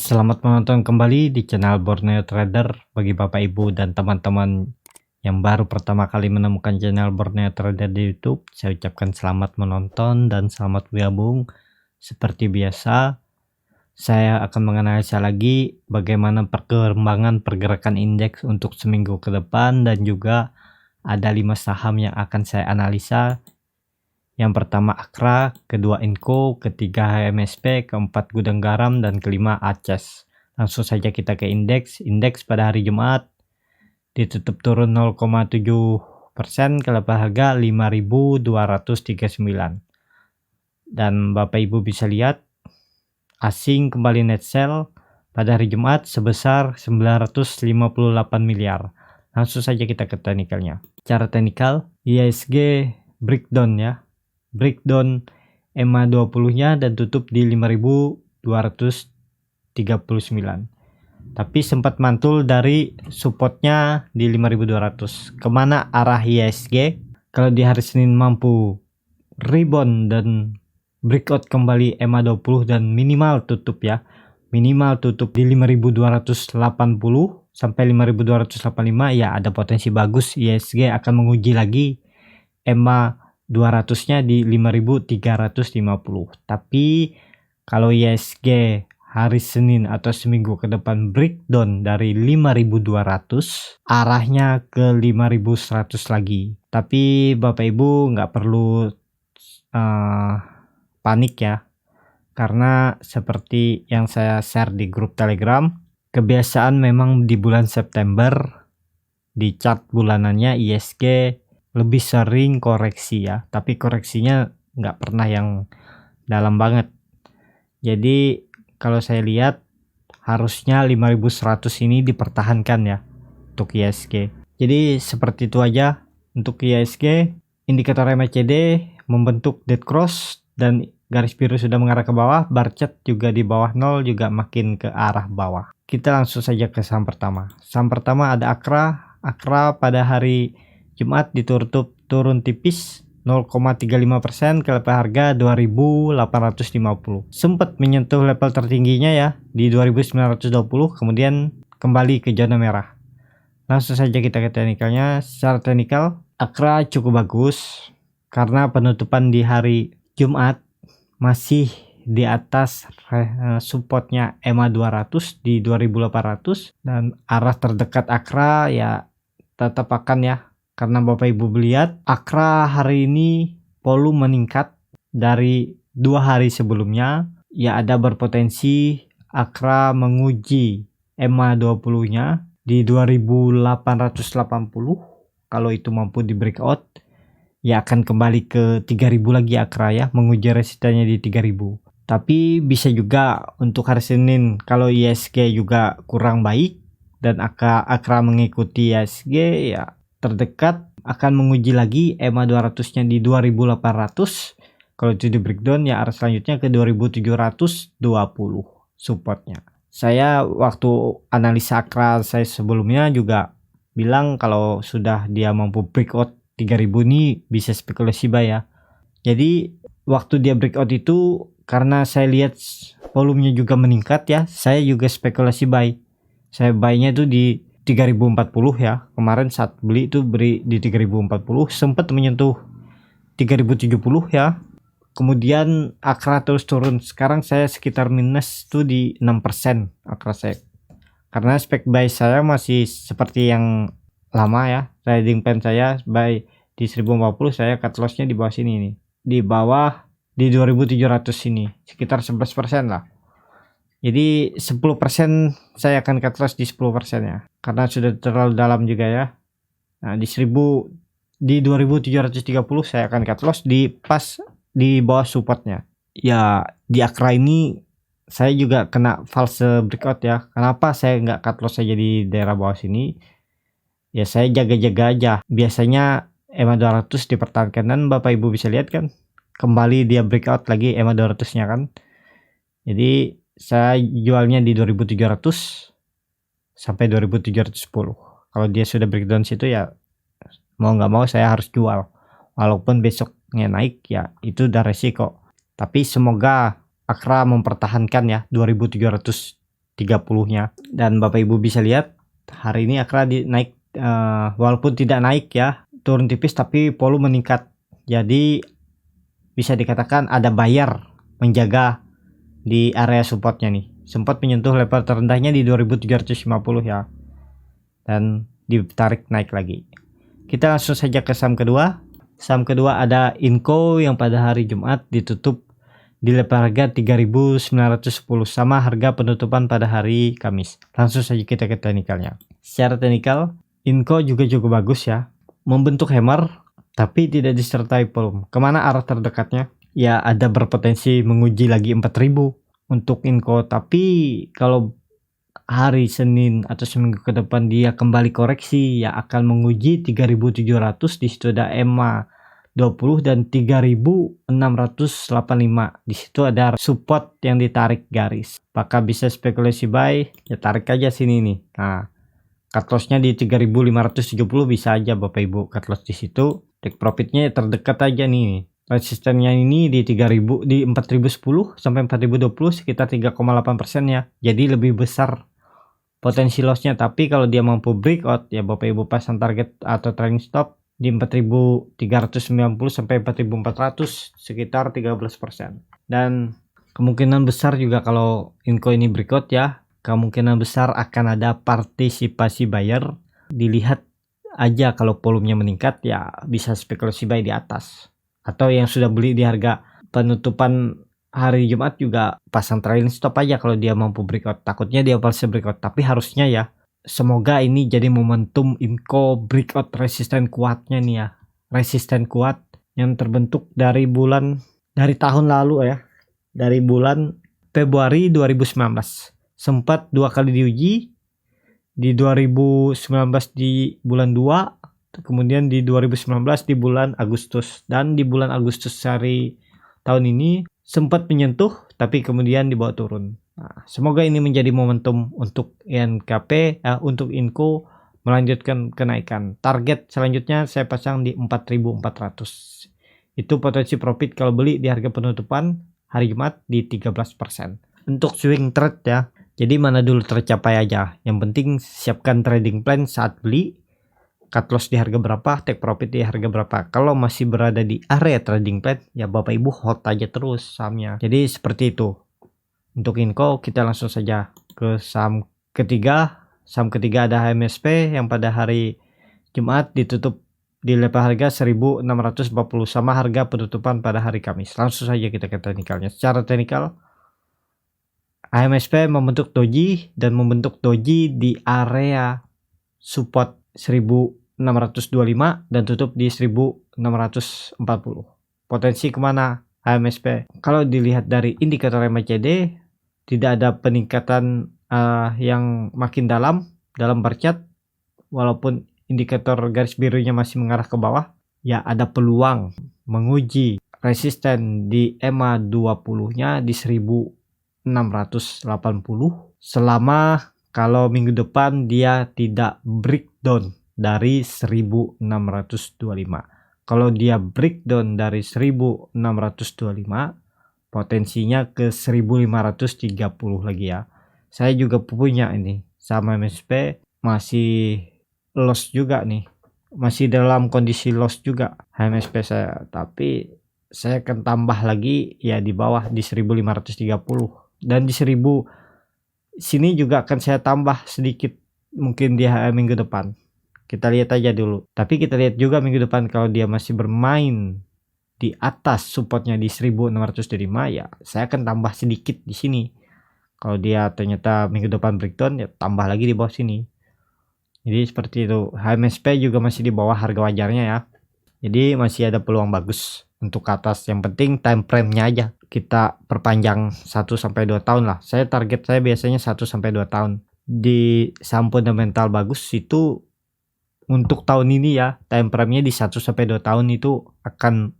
Selamat menonton kembali di channel Borneo Trader. Bagi Bapak Ibu dan teman-teman yang baru pertama kali menemukan channel Borneo Trader di YouTube, saya ucapkan selamat menonton dan selamat bergabung. Seperti biasa, saya akan menganalisa lagi bagaimana perkembangan pergerakan indeks untuk seminggu ke depan, dan juga ada 5 saham yang akan saya analisa. Yang pertama Akra, kedua Inco, ketiga HMSP, keempat Gudang Garam, dan kelima Aces. Langsung saja kita ke indeks. Indeks pada hari Jumat ditutup turun 0,7% ke level harga 5.239. Dan Bapak Ibu bisa lihat asing kembali net sell pada hari Jumat sebesar 958 miliar. Langsung saja kita ke teknikalnya. Cara teknikal, IHSG breakdown ya. Breakdown EMA 20 nya dan tutup di 5.239, tapi sempat mantul dari supportnya di 5.200. Kemana arah IHSG? Kalau di hari Senin mampu rebound dan breakout kembali EMA 20 dan minimal tutup ya, minimal tutup di 5.280 sampai 5.285, ya ada potensi bagus IHSG akan menguji lagi EMA 200-nya di 5.350. Tapi kalau IHSG hari Senin atau seminggu ke depan breakdown dari 5.200, arahnya ke 5.100 lagi. Tapi Bapak Ibu nggak perlu panik ya, karena seperti yang saya share di grup Telegram, kebiasaan memang di bulan September di chart bulanannya IHSG lebih sering koreksi ya, tapi koreksinya nggak pernah yang dalam banget. Jadi kalau saya lihat harusnya 5.100 ini dipertahankan ya untuk IHSG. Jadi seperti itu aja untuk IHSG. Indikator MACD membentuk dead cross dan garis biru sudah mengarah ke bawah, bar chart juga di bawah 0 juga makin ke arah bawah. Kita langsung saja ke saham pertama. Saham pertama ada Akra. Akra pada hari Jumat ditutup turun tipis 0,35% ke level harga 2.850. Sempat menyentuh level tertingginya ya di 2.920, kemudian kembali ke zona merah. Langsung saja kita ke teknikalnya. Secara teknikal Akra cukup bagus karena penutupan di hari Jumat masih di atas supportnya EMA 200 di 2.800, dan arah terdekat Akra ya tetap akan ya, karena Bapak Ibu lihat Akra hari ini volume meningkat dari 2 hari sebelumnya, ya ada berpotensi Akra menguji EMA 20 nya di 2.880. Kalau itu mampu di breakout, ya akan kembali ke 3.000 lagi Akra ya, menguji resistennya di 3.000. Tapi bisa juga untuk hari Senin kalau IHSG juga kurang baik dan Akra mengikuti IHSG, ya terdekat akan menguji lagi EMA 200 nya di 2.800. Kalau itu di breakdown ya arah selanjutnya ke 2.720 supportnya. Saya waktu analisa Akra saya sebelumnya juga bilang kalau sudah dia mampu breakout 3.000 ini bisa spekulasi buy ya. Jadi waktu dia breakout itu karena saya lihat volumenya juga meningkat ya, saya juga spekulasi buy. Saya buy-nya itu di 3.040 ya. Kemarin saat beli itu beri di 3.040, sempat menyentuh 3.070 ya. Kemudian Akra terus turun. Sekarang saya sekitar minus tuh di 6% Akra saya. Karena spek buy saya masih seperti yang lama ya. Trading plan saya buy di 1040, saya cut loss-nya di bawah sini nih. Di bawah di 2.700 ini, sekitar 11% lah. Jadi 10% saya akan cut loss di 10% ya, karena sudah terlalu dalam juga ya. Nah di 2.730 saya akan cut loss di pas di bawah supportnya. Ya di Akra ini saya juga kena false breakout ya. Kenapa saya nggak cut loss saja di daerah bawah sini? Ya saya jaga-jaga aja. Biasanya EMA 200 dipertahankan, dan Bapak Ibu bisa lihat kan kembali dia breakout lagi EMA 200 nya kan. Jadi saya jualnya di 2.700 sampai 2.710. Kalau dia sudah breakdown situ ya mau nggak mau saya harus jual. Walaupun besoknya naik ya itu udah resiko. Tapi semoga Akra mempertahankan ya 2.700 30-nya. Dan Bapak Ibu bisa lihat hari ini Akra naik, walaupun tidak naik ya, turun tipis tapi volume meningkat. Jadi bisa dikatakan ada buyer menjaga di area supportnya nih. Sempat menyentuh level terendahnya di 2350 ya, dan ditarik naik lagi. Kita langsung saja ke saham kedua. Saham kedua ada Inco yang pada hari Jumat ditutup di level harga 3.910 sama harga penutupan pada hari Kamis. Langsung saja kita ke teknikalnya. Secara teknikal, Inco juga cukup bagus ya, membentuk hammer tapi tidak disertai volume. Kemana arah terdekatnya? Ya ada berpotensi menguji lagi 4.000 untuk Inco, tapi kalau hari Senin atau seminggu ke depan dia kembali koreksi ya akan menguji 3.700. Di situ ada EMA 20 dan 3.685. Di situ ada support yang ditarik garis. Apakah bisa spekulasi buy? Ya tarik aja sini nih. Nah, cut lossnya di 3.570 bisa aja Bapak Ibu cut loss di situ. Take profitnya terdekat aja nih. Resistennya ini di 3000, di 4010 sampai 4020 sekitar 3,8% ya. Jadi lebih besar potensi lossnya. Tapi kalau dia mampu breakout ya Bapak Ibu pasang target atau trailing stop di 4.390 sampai 4.400 sekitar 13%. Dan kemungkinan besar juga kalau Inco ini breakout ya, kemungkinan besar akan ada partisipasi buyer. Dilihat aja kalau volumenya meningkat ya bisa spekulasi buy di atas. Atau yang sudah beli di harga penutupan hari Jumat juga pasang trailing stop aja kalau dia mampu breakout. Takutnya dia pasti breakout, tapi harusnya ya semoga ini jadi momentum Inco breakout resisten kuatnya nih ya. Resisten kuat yang terbentuk dari tahun lalu ya. Dari bulan Februari 2019. Sempat 2 kali diuji. Di 2019 di bulan 2, kemudian di 2019 di bulan Agustus, dan di bulan Agustus hari tahun ini sempat menyentuh tapi kemudian dibawa turun. Nah, semoga ini menjadi momentum untuk INKP untuk Inco melanjutkan kenaikan. Target selanjutnya saya pasang di 4.400. Itu potensi profit kalau beli di harga penutupan hari Jumat di 13%. Untuk swing trade ya, jadi mana dulu tercapai aja. Yang penting siapkan trading plan saat beli. Cut loss di harga berapa, take profit di harga berapa. Kalau masih berada di area trading plan, ya Bapak Ibu hold aja terus sahamnya. Jadi seperti itu. Untuk Inco kita langsung saja ke saham ketiga. Saham ketiga ada HMSP yang pada hari Jumat ditutup di level harga 1.640 sama harga penutupan pada hari Kamis. Langsung saja kita ke teknikalnya. Secara teknikal, HMSP membentuk doji dan membentuk doji di area support 1625 dan tutup di 1640. Potensi kemana HMSP? Kalau dilihat dari indikator MACD tidak ada peningkatan yang makin dalam bar chart, walaupun indikator garis birunya masih mengarah ke bawah, ya ada peluang menguji resisten di EMA 20-nya di 1680 selama kalau minggu depan dia tidak breakdown dari 1625. Kalau dia breakdown dari 1625, potensinya ke 1530 lagi ya. Saya juga punya ini sama MSP masih loss juga nih. Masih dalam kondisi loss juga HMSP saya, tapi saya akan tambah lagi ya di bawah di 1530, dan di 1000 sini juga akan saya tambah sedikit mungkin di minggu depan. Kita lihat aja dulu. Tapi kita lihat juga minggu depan kalau dia masih bermain di atas supportnya di 1605, ya saya akan tambah sedikit di sini. Kalau dia ternyata minggu depan breakdown, ya tambah lagi di bawah sini. Jadi seperti itu. HMSP juga masih di bawah harga wajarnya ya. Jadi masih ada peluang bagus untuk ke atas. Yang penting time frame-nya aja kita perpanjang 1-2 tahun lah. Target saya biasanya 1-2 tahun. Di saham fundamental bagus itu untuk tahun ini ya, time frame-nya di 1-2 tahun itu akan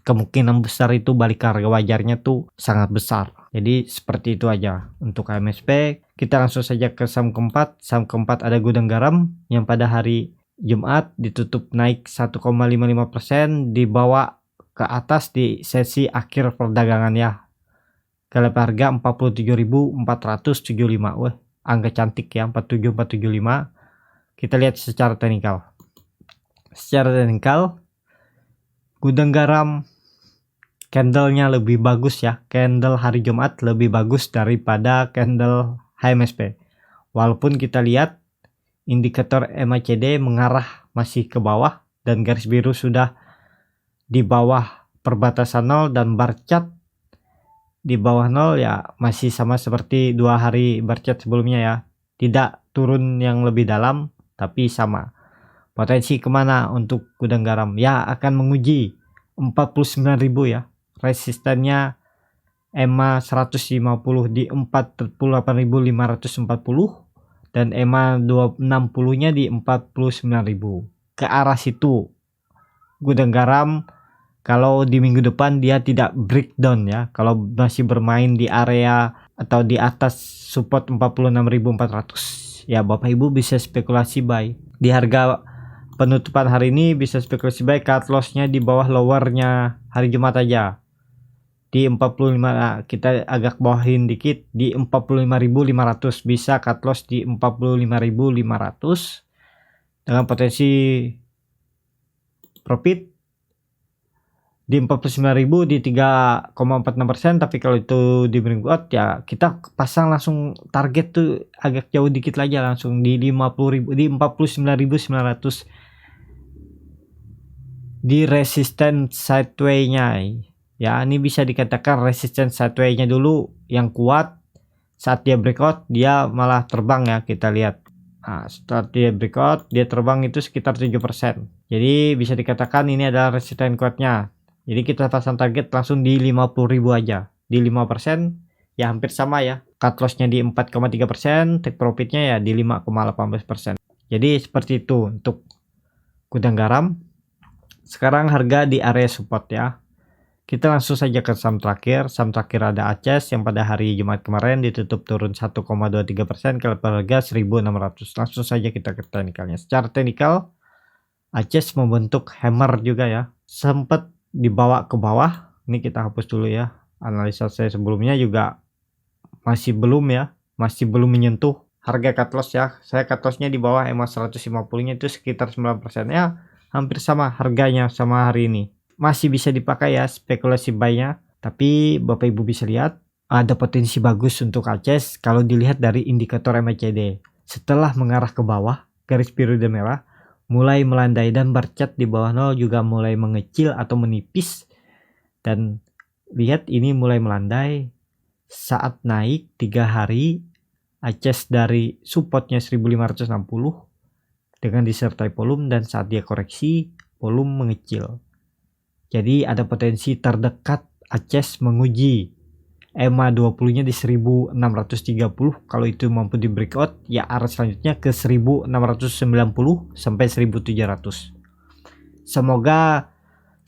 kemungkinan besar itu balik ke harga wajarnya tuh sangat besar. Jadi seperti itu aja untuk HMSP. Kita langsung saja ke saham keempat. Saham keempat ada Gudang Garam yang pada hari Jumat ditutup naik 1,55%, dibawa ke atas di sesi akhir perdagangan ya. Ke level harga 47.475. Wah, angka cantik ya, 47475. Kita lihat secara teknikal. Secara teknikal, gudang garam candlenya lebih bagus ya. Candle hari Jumat lebih bagus daripada candle HMSP. Walaupun kita lihat indikator MACD mengarah masih ke bawah dan garis biru sudah di bawah perbatasan 0 dan bar chart di bawah 0 ya, masih sama seperti 2 hari bar chart sebelumnya ya. Tidak turun yang lebih dalam, tapi sama. Potensi kemana untuk gudang garam? Ya akan menguji 49.000 ya. Resistennya EMA 150 di 48.540 dan EMA 260 nya di 49.000. Ke arah situ gudang garam. Kalau di minggu depan dia tidak breakdown ya, kalau masih bermain di area atau di atas support 46.400 ya, Bapak Ibu bisa spekulasi buy. Di harga penutupan hari ini bisa spekulasi buy, cut loss-nya di bawah lowernya hari Jumat aja. Di 45, nah, kita agak bawahin dikit di 45.500, bisa cut loss di 45.500 dengan potensi profit di 49.000 di 3,46%. Tapi kalau itu di breakout ya kita pasang langsung target tuh agak jauh dikit aja, langsung di 50.000 di 49.900 di resisten sideway-nya ya. Ini bisa dikatakan resisten sideway-nya dulu yang kuat. Saat dia breakout dia malah terbang ya, kita lihat. Nah, setelah dia breakout dia terbang itu sekitar 7%. Jadi bisa dikatakan ini adalah resisten kuatnya. Jadi kita pasang target langsung di 50.000 aja. Di 5% ya hampir sama ya. Cut loss-nya di 4,3%, take profit-nya ya di 5,18%. Jadi seperti itu untuk gudang garam. Sekarang harga di area support ya. Kita langsung saja ke saham terakhir. Saham terakhir ada ACES yang pada hari Jumat kemarin ditutup turun 1,23% ke level harga 1.600. Langsung saja kita ke teknikalnya. Secara teknikal ACES membentuk hammer juga ya. Sempat dibawa ke bawah. Ini kita hapus dulu ya. Analisa saya sebelumnya juga masih belum ya. Masih belum menyentuh harga cut loss ya. Saya cut loss-nya di bawah EMA 150-nya itu sekitar 9% ya. Hampir sama harganya sama hari ini. Masih bisa dipakai ya spekulasi buy-nya. Tapi Bapak Ibu bisa lihat ada potensi bagus untuk ACES kalau dilihat dari indikator MACD. Setelah mengarah ke bawah, garis biru dan merah mulai melandai dan bar chart di bawah 0 juga mulai mengecil atau menipis. Dan lihat ini mulai melandai saat naik 3 hari ACES dari supportnya 1560 dengan disertai volume, dan saat dia koreksi volume mengecil. Jadi ada potensi terdekat ACES menguji EMA 20 nya di 1630. Kalau itu mampu di breakout ya arah selanjutnya ke 1690 sampai 1700. Semoga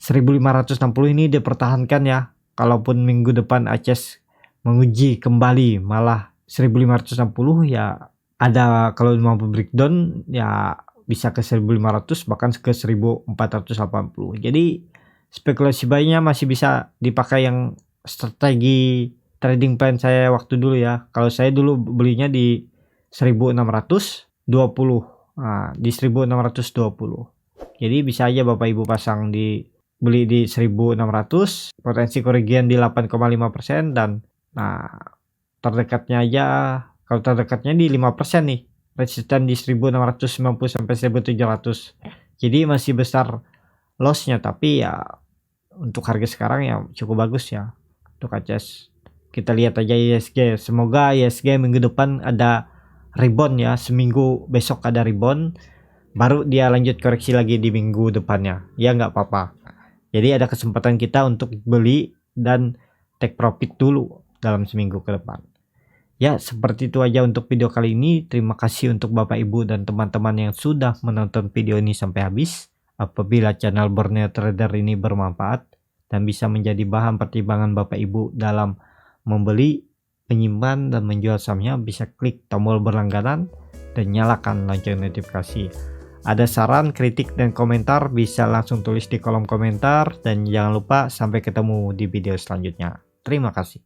1560 ini dipertahankan ya. Kalaupun minggu depan ACES menguji kembali malah 1560 ya, ada kalau mampu breakdown ya bisa ke 1500 bahkan ke 1480. Jadi spekulasi buy-nya masih bisa dipakai yang strategi trading plan saya waktu dulu ya. Kalau saya dulu belinya di 1620. Nah, di 1620. Jadi bisa aja Bapak Ibu pasang beli di 1600, potensi kerugian di 8,5% dan nah terdekatnya aja, kalau terdekatnya di 5% nih. Resisten di 1690 sampai 1700. Jadi masih besar loss-nya, tapi ya untuk harga sekarang ya cukup bagus ya untuk ACES. Kita lihat aja ISG. Semoga ISG minggu depan ada rebound ya. Seminggu besok ada rebound, baru dia lanjut koreksi lagi di minggu depannya. Ya nggak apa-apa. Jadi ada kesempatan kita untuk beli dan take profit dulu dalam seminggu ke depan. Ya seperti itu aja untuk video kali ini. Terima kasih untuk Bapak Ibu dan teman-teman yang sudah menonton video ini sampai habis. Apabila channel Borneo Trader ini bermanfaat dan bisa menjadi bahan pertimbangan Bapak Ibu dalam membeli, menyimpan, dan menjual sahamnya, bisa klik tombol berlangganan dan nyalakan lonceng notifikasi. Ada saran, kritik, dan komentar bisa langsung tulis di kolom komentar. Dan jangan lupa sampai ketemu di video selanjutnya. Terima kasih.